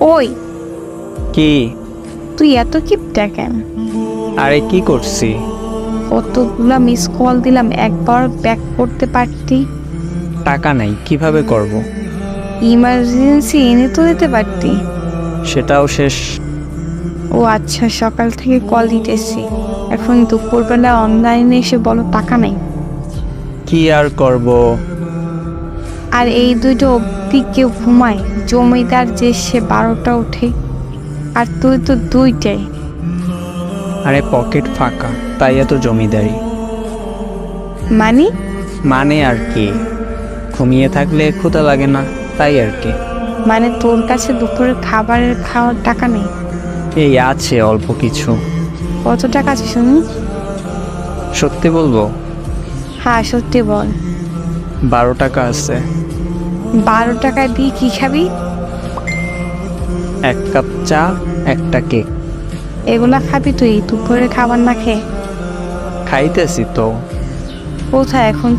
ওই, কি? তুই এত কিপটা কেন? আরে কি করছি? কতগুলা মিস কল দিলাম, একবার ব্যাক করতে পারতি। টাকা নাই, কিভাবে করব? ইমার্জেন্সি এনে তো দিতে পারতি। সেটাও শেষ। ও আচ্ছা, সকাল থেকে কল দিতেছি, এখন দুপুরবেলা অনলাইনে এসে বলো টাকা নাই। কি আর করব? আর এই দুইটা অবধি কেউ ঘুমায়? জমিদার যে সে 12টা ওঠে, আর তুই তো 2টায়। আরে পকেট ফাঁকা, তাই এত জমিদারি। মানে? মানে আর কি, ঘুমিয়ে থাকলে ক্ষুধা লাগে না, তাই আর কি। মানে তোর কাছে দুপুরের খাওয়ার টাকা নেই? এই আছে অল্প কিছু। কত টাকা আছে শুনি? সত্যি বলবো? হ্যাঁ সত্যি বল। 12 টাকা আছে। 12 টাকা দিয়ে কি খাবি? 1 কাপ চা, একটা কেক। এগুলা খাবি তুই দুপুরে খাবার না খেয়ে? খাইতেছি তো। কোথায় এখন?